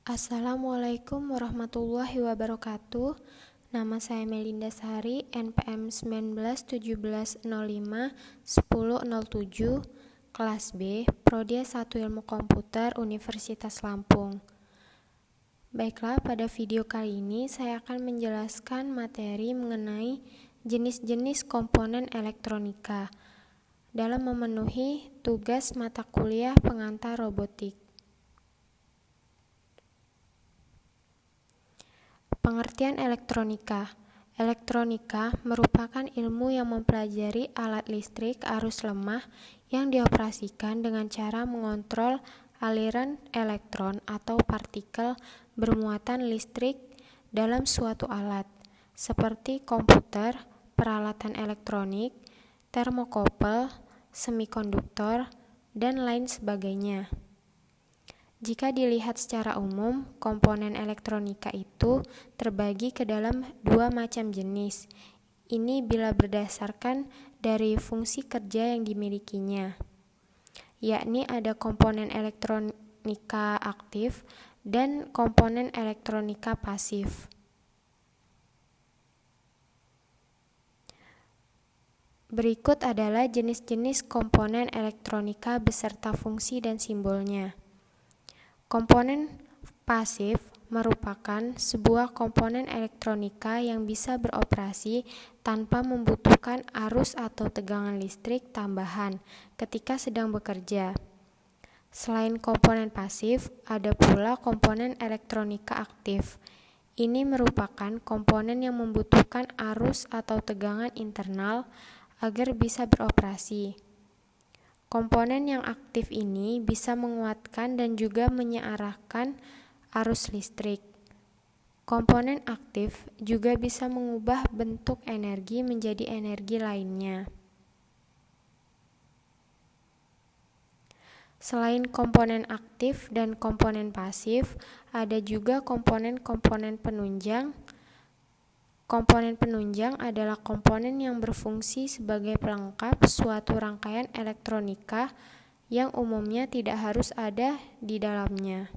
Assalamualaikum warahmatullahi wabarakatuh. Nama saya Melinda Sari, NPM 1917051007, kelas B, Prodi S1 Ilmu Komputer, Universitas Lampung. Baiklah, pada video kali ini saya akan menjelaskan materi mengenai jenis-jenis komponen elektronika dalam memenuhi tugas mata kuliah pengantar robotik. Pengertian elektronika. Elektronika merupakan ilmu yang mempelajari alat listrik arus lemah yang dioperasikan dengan cara mengontrol aliran elektron atau partikel bermuatan listrik dalam suatu alat, seperti komputer, peralatan elektronik, termokouple, semikonduktor, dan lain sebagainya. Jika dilihat secara umum, komponen elektronika itu terbagi ke dalam dua macam jenis. Ini bila berdasarkan dari fungsi kerja yang dimilikinya, yakni ada komponen elektronika aktif dan komponen elektronika pasif. Berikut adalah jenis-jenis komponen elektronika beserta fungsi dan simbolnya. Komponen pasif merupakan sebuah komponen elektronika yang bisa beroperasi tanpa membutuhkan arus atau tegangan listrik tambahan ketika sedang bekerja. Selain komponen pasif, ada pula komponen elektronika aktif. Ini merupakan komponen yang membutuhkan arus atau tegangan internal agar bisa beroperasi. Komponen yang aktif ini bisa menguatkan dan juga menyearahkan arus listrik. Komponen aktif juga bisa mengubah bentuk energi menjadi energi lainnya. Selain komponen aktif dan komponen pasif, ada juga komponen-komponen penunjang. Komponen penunjang adalah komponen yang berfungsi sebagai pelengkap suatu rangkaian elektronika yang umumnya tidak harus ada di dalamnya.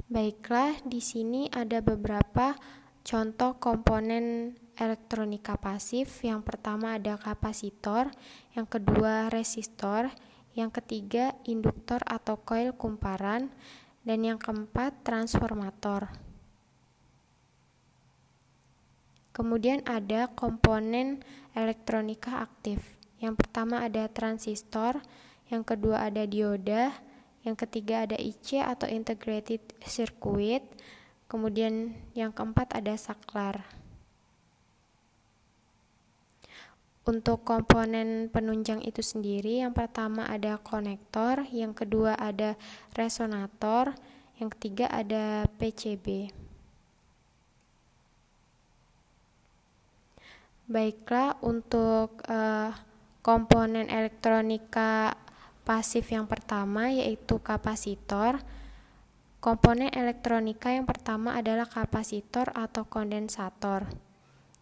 Baiklah, di sini ada beberapa contoh komponen elektronika pasif. Yang pertama ada kapasitor, yang kedua resistor, yang ketiga induktor atau koil kumparan, dan yang keempat transformator. Kemudian ada komponen elektronika aktif. Yang pertama ada transistor, yang kedua ada dioda, yang ketiga ada IC atau integrated circuit, kemudian yang keempat ada saklar. Untuk komponen penunjang itu sendiri, yang pertama ada konektor, yang kedua ada resonator, yang ketiga ada PCB. Baiklah, untuk komponen elektronika pasif yang pertama yaitu kapasitor. Komponen elektronika yang pertama adalah kapasitor atau kondensator.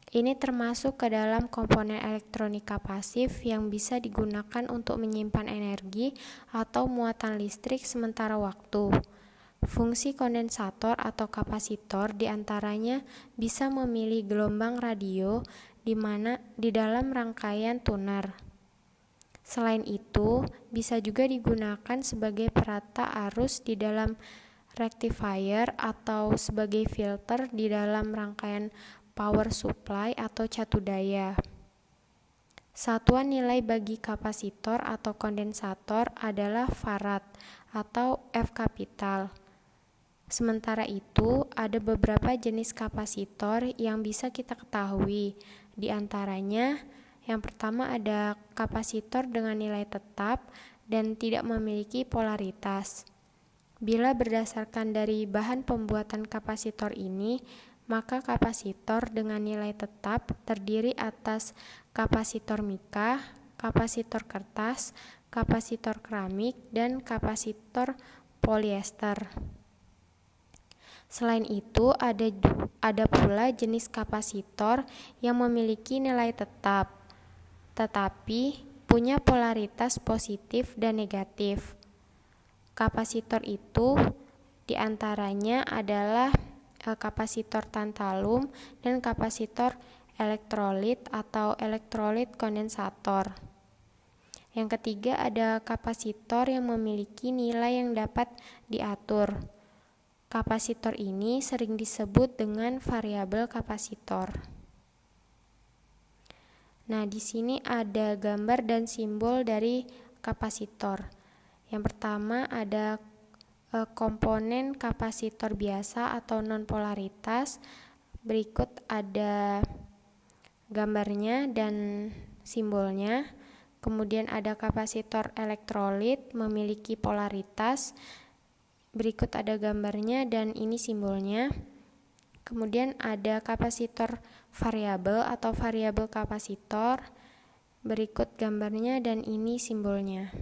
Ini termasuk ke dalam komponen elektronika pasif yang bisa digunakan untuk menyimpan energi atau muatan listrik sementara waktu. Fungsi kondensator atau kapasitor diantaranya bisa memilih gelombang radio di dalam rangkaian tuner. Selain itu, bisa juga digunakan sebagai perata arus di dalam rectifier atau sebagai filter di dalam rangkaian power supply atau catu daya. Satuan nilai bagi kapasitor atau kondensator adalah farad atau F kapital. Sementara itu, ada beberapa jenis kapasitor yang bisa kita ketahui. Di antaranya, yang pertama ada kapasitor dengan nilai tetap dan tidak memiliki polaritas. Bila berdasarkan dari bahan pembuatan kapasitor ini, maka kapasitor dengan nilai tetap terdiri atas kapasitor mika, kapasitor kertas, kapasitor keramik, dan kapasitor polyester. Selain itu, ada pula jenis kapasitor yang memiliki nilai tetap, tetapi punya polaritas positif dan negatif. kapasitor itu diantaranya adalah kapasitor tantalum dan kapasitor elektrolit atau elektrolit kondensator. Yang ketiga ada kapasitor yang memiliki nilai yang dapat diatur. Kapasitor ini sering disebut dengan variabel kapasitor. Nah, di sini ada gambar dan simbol dari kapasitor. Yang pertama ada komponen kapasitor biasa atau non-polaritas. Berikut ada gambarnya dan simbolnya. Kemudian ada kapasitor elektrolit memiliki polaritas. Berikut ada gambarnya dan ini simbolnya. Kemudian ada kapasitor variabel atau variabel kapasitor. Berikut gambarnya dan ini simbolnya.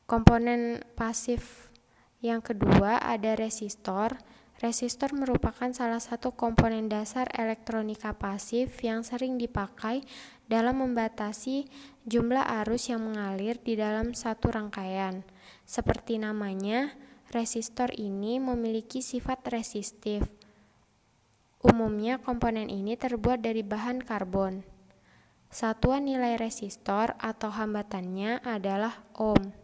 Komponen pasif yang kedua ada resistor. Resistor merupakan salah satu komponen dasar elektronika pasif yang sering dipakai dalam membatasi jumlah arus yang mengalir di dalam satu rangkaian. Seperti namanya, resistor ini memiliki sifat resistif. Umumnya komponen ini terbuat dari bahan karbon. Satuan nilai resistor atau hambatannya adalah ohm.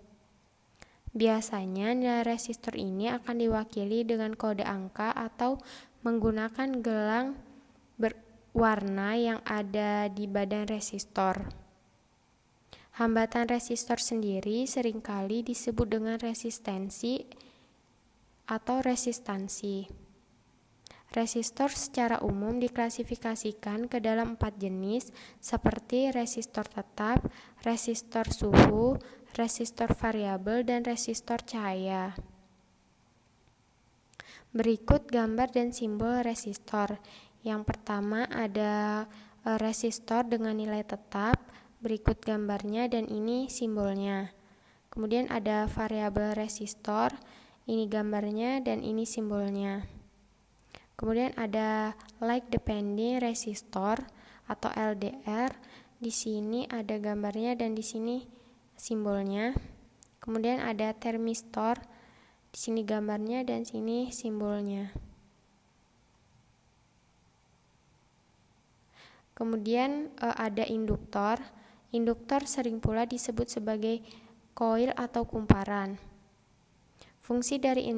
Biasanya nilai resistor ini akan diwakili dengan kode angka atau menggunakan gelang berwarna yang ada di badan resistor. Hambatan resistor sendiri seringkali disebut dengan resistensi atau resistansi. Resistor secara umum diklasifikasikan ke dalam 4 jenis seperti resistor tetap, resistor suhu, resistor variabel, dan resistor cahaya. Berikut gambar dan simbol resistor. Yang pertama ada resistor dengan nilai tetap, berikut gambarnya dan ini simbolnya. Kemudian ada variabel resistor, ini gambarnya dan ini simbolnya. Kemudian ada like depending resistor atau LDR. Di sini ada gambarnya dan di sini simbolnya. Kemudian ada termistor. Di sini gambarnya dan sini simbolnya. Kemudian ada induktor. Induktor sering pula disebut sebagai koil atau kumparan. Fungsi dari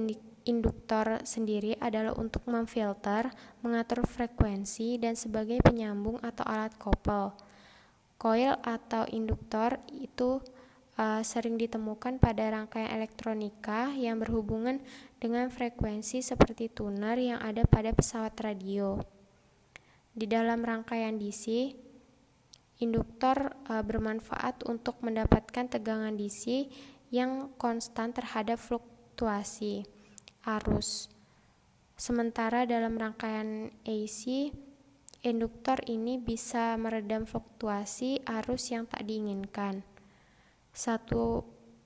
induktor sendiri adalah untuk memfilter, mengatur frekuensi, dan sebagai penyambung atau alat kopel. Koil atau induktor itu sering ditemukan pada rangkaian elektronika yang berhubungan dengan frekuensi seperti tuner yang ada pada pesawat radio. Di dalam rangkaian DC, induktor bermanfaat untuk mendapatkan tegangan DC yang konstan terhadap fluktuasi arus. Sementara dalam rangkaian AC, induktor ini bisa meredam fluktuasi arus yang tak diinginkan.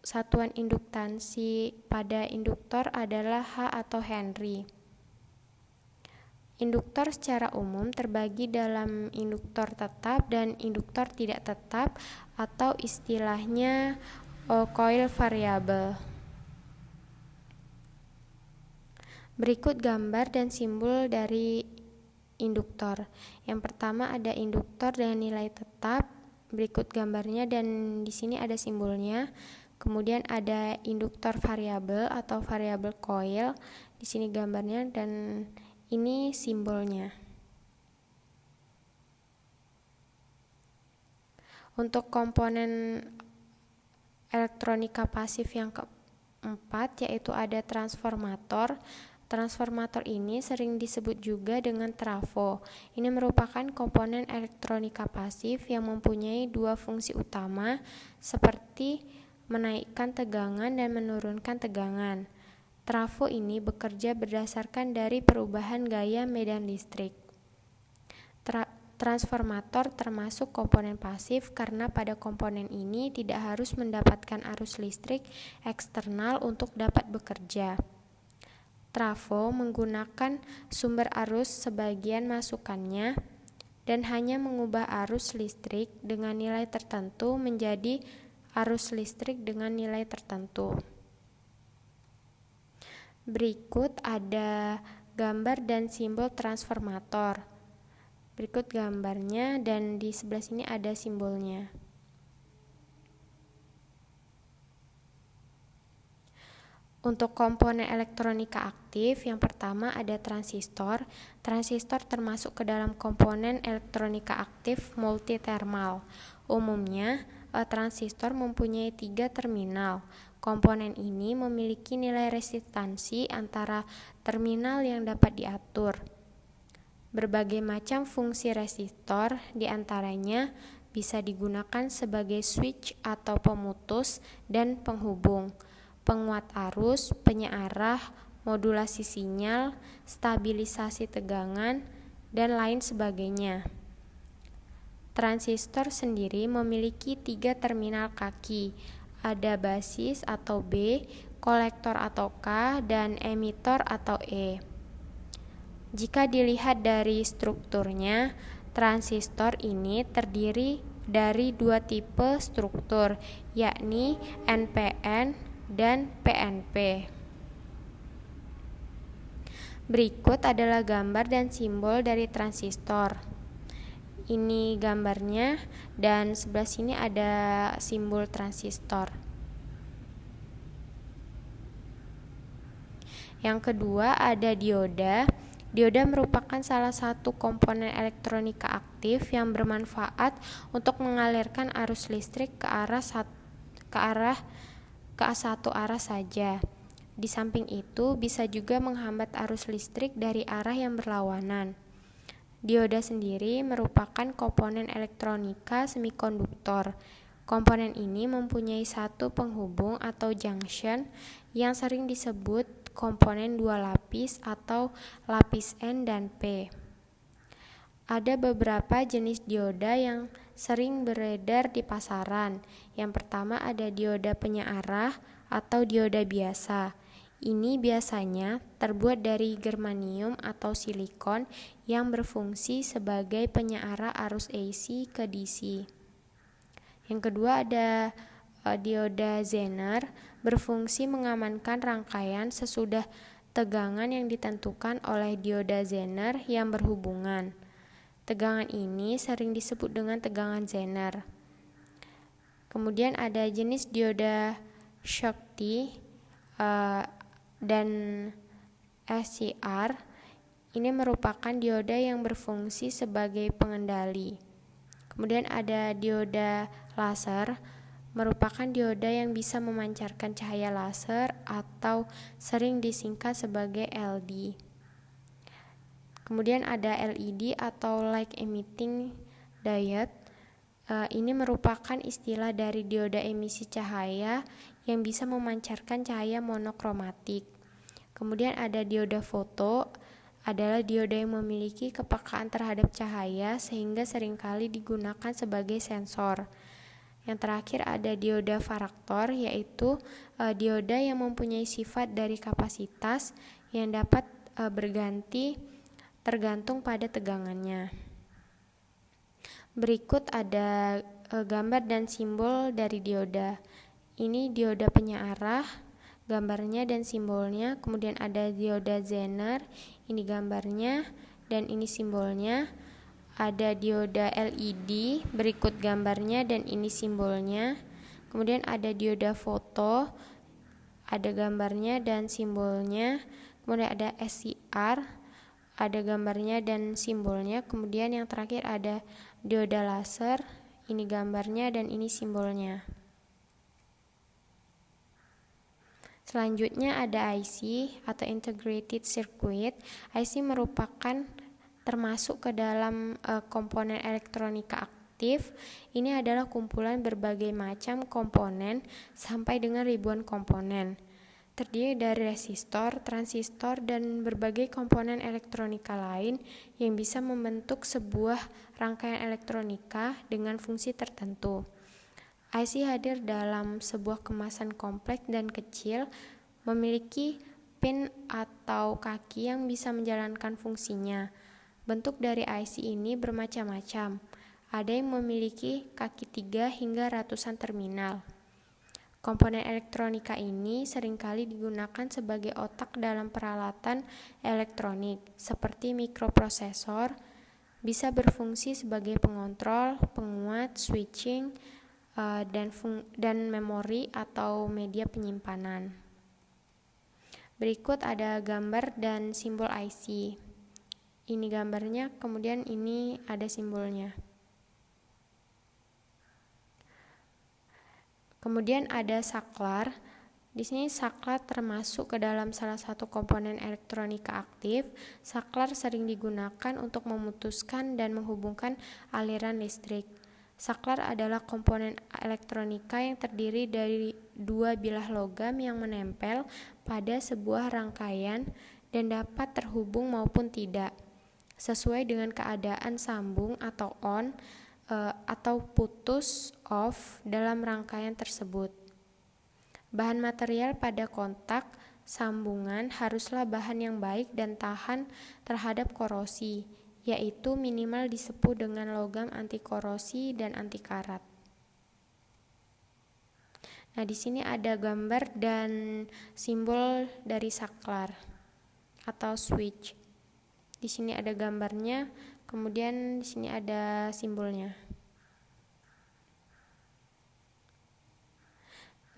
Satuan induktansi pada induktor adalah H atau Henry. Induktor secara umum terbagi dalam induktor tetap dan induktor tidak tetap atau istilahnya koil variabel. Berikut gambar dan simbol dari induktor. Yang pertama ada induktor dengan nilai tetap. Berikut gambarnya dan di sini ada simbolnya. Kemudian ada induktor variabel atau variabel coil. Di sini gambarnya dan ini simbolnya. Untuk komponen elektronika pasif yang keempat yaitu ada transformator. Transformator ini sering disebut juga dengan trafo. Ini merupakan komponen elektronika pasif yang mempunyai dua fungsi utama seperti menaikkan tegangan dan menurunkan tegangan. Trafo ini bekerja berdasarkan dari perubahan gaya medan listrik. Transformator termasuk komponen pasif karena pada komponen ini tidak harus mendapatkan arus listrik eksternal untuk dapat bekerja. Trafo menggunakan sumber arus sebagian masukannya dan hanya mengubah arus listrik dengan nilai tertentu menjadi arus listrik dengan nilai tertentu. Berikut ada gambar dan simbol transformator. Berikut gambarnya dan di sebelah sini ada simbolnya. Untuk komponen elektronika aktif, yang pertama ada transistor. Transistor termasuk ke dalam komponen elektronika aktif multitermal. Umumnya, transistor mempunyai 3 terminal. Komponen ini memiliki nilai resistansi antara terminal yang dapat diatur. Berbagai macam fungsi resistor, diantaranya bisa digunakan sebagai switch atau pemutus dan penghubung, penguat arus, penyearah, modulasi sinyal, stabilisasi tegangan, dan lain sebagainya. Transistor sendiri memiliki 3 terminal kaki, ada basis atau B, kolektor atau K, dan emitor atau E. Jika dilihat dari strukturnya, transistor ini terdiri dari 2 tipe struktur, yakni NPN dan PNP. Berikut adalah gambar dan simbol dari transistor. Ini gambarnya dan sebelah sini ada simbol transistor. Yang kedua ada dioda. Dioda merupakan salah satu komponen elektronika aktif yang bermanfaat untuk mengalirkan arus listrik ke satu arah saja. Di samping itu bisa juga menghambat arus listrik dari arah yang berlawanan. Dioda sendiri merupakan komponen elektronika semikonduktor. Komponen ini mempunyai satu penghubung atau junction yang sering disebut komponen 2 lapis atau lapis N dan P. Ada beberapa jenis dioda yang sering beredar di pasaran. Yang pertama ada dioda penyearah atau dioda biasa. Ini biasanya terbuat dari germanium atau silikon yang berfungsi sebagai penyearah arus AC ke DC. Yang kedua ada dioda Zener, berfungsi mengamankan rangkaian sesudah tegangan yang ditentukan oleh dioda Zener yang berhubungan. Tegangan ini sering disebut dengan tegangan Zener. Kemudian ada jenis dioda Schottky dan SCR. Ini merupakan dioda yang berfungsi sebagai pengendali. Kemudian ada dioda laser, merupakan dioda yang bisa memancarkan cahaya laser atau sering disingkat sebagai LED. Kemudian ada LED atau light emitting diode. Ini merupakan istilah dari dioda emisi cahaya yang bisa memancarkan cahaya monokromatik. Kemudian ada dioda foto, adalah dioda yang memiliki kepekaan terhadap cahaya sehingga seringkali digunakan sebagai sensor. Yang terakhir ada dioda varaktor, yaitu dioda yang mempunyai sifat dari kapasitas yang dapat berganti tergantung pada tegangannya. Berikut ada gambar dan simbol dari dioda. Ini dioda penyearah, gambarnya dan simbolnya. Kemudian ada dioda Zener, ini gambarnya dan ini simbolnya. Ada dioda LED, berikut gambarnya dan ini simbolnya. Kemudian ada dioda foto, ada gambarnya dan simbolnya. Kemudian ada SCR, ada gambarnya dan simbolnya. Kemudian yang terakhir ada dioda laser, ini gambarnya dan ini simbolnya. Selanjutnya ada IC atau Integrated Circuit. IC merupakan termasuk ke dalam komponen elektronika aktif. Ini adalah kumpulan berbagai macam komponen sampai dengan ribuan komponen. Terdiri dari resistor, transistor, dan berbagai komponen elektronika lain yang bisa membentuk sebuah rangkaian elektronika dengan fungsi tertentu. IC hadir dalam sebuah kemasan kompleks dan kecil, memiliki pin atau kaki yang bisa menjalankan fungsinya. Bentuk dari IC ini bermacam-macam. Ada yang memiliki kaki 3 hingga ratusan terminal. Komponen elektronika ini seringkali digunakan sebagai otak dalam peralatan elektronik, seperti mikroprosesor, bisa berfungsi sebagai pengontrol, penguat, switching, dan memori atau media penyimpanan. Berikut ada gambar dan simbol IC. Ini gambarnya, kemudian ini ada simbolnya. Kemudian ada saklar. Di sini saklar termasuk ke dalam salah satu komponen elektronika aktif. Saklar sering digunakan untuk memutuskan dan menghubungkan aliran listrik. Saklar adalah komponen elektronika yang terdiri dari dua bilah logam yang menempel pada sebuah rangkaian dan dapat terhubung maupun tidak, sesuai dengan keadaan sambung atau on atau putus off dalam rangkaian tersebut. Bahan material pada kontak sambungan haruslah bahan yang baik dan tahan terhadap korosi, yaitu minimal disepuh dengan logam anti korosi dan anti karat. Nah, di sini ada gambar dan simbol dari saklar atau switch. Di sini ada gambarnya, kemudian di sini ada simbolnya.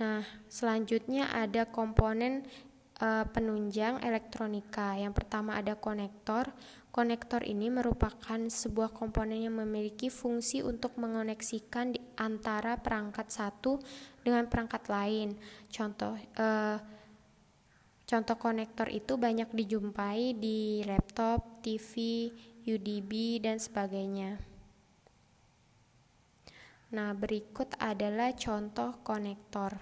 Nah, selanjutnya ada komponen penunjang elektronika. Yang pertama ada konektor. Konektor ini merupakan sebuah komponen yang memiliki fungsi untuk mengoneksikan antara perangkat satu dengan perangkat lain. Contoh konektor itu banyak dijumpai di laptop, TV, UDB, dan sebagainya. Nah, berikut adalah contoh konektor.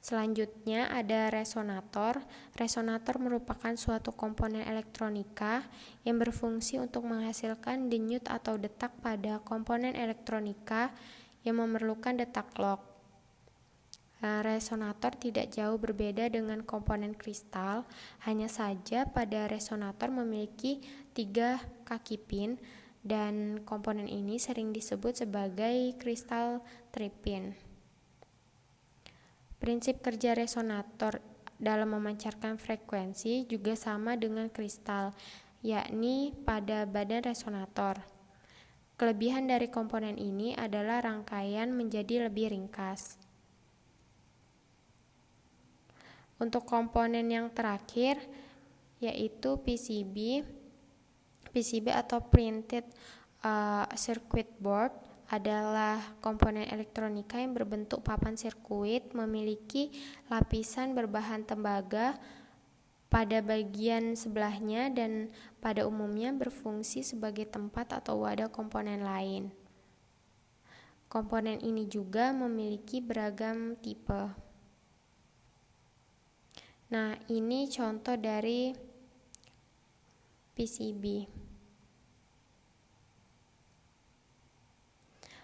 Selanjutnya ada resonator. Resonator merupakan suatu komponen elektronika yang berfungsi untuk menghasilkan denyut atau detak pada komponen elektronika yang memerlukan detak lock. Resonator tidak jauh berbeda dengan komponen kristal, hanya saja pada resonator memiliki 3 kaki pin dan komponen ini sering disebut sebagai kristal tripin. Prinsip kerja resonator dalam memancarkan frekuensi juga sama dengan kristal, yakni pada badan resonator. Kelebihan dari komponen ini adalah rangkaian menjadi lebih ringkas. Untuk komponen yang terakhir yaitu PCB atau printed circuit board adalah komponen elektronika yang berbentuk papan sirkuit, memiliki lapisan berbahan tembaga pada bagian sebelahnya dan pada umumnya berfungsi sebagai tempat atau wadah komponen lain. Komponen ini juga memiliki beragam tipe. Nah, ini contoh dari PCB.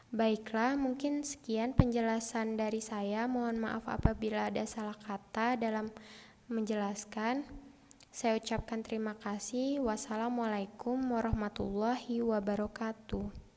Baiklah, mungkin sekian penjelasan dari saya. Mohon maaf apabila ada salah kata dalam menjelaskan. Saya ucapkan terima kasih. Wassalamualaikum warahmatullahi wabarakatuh.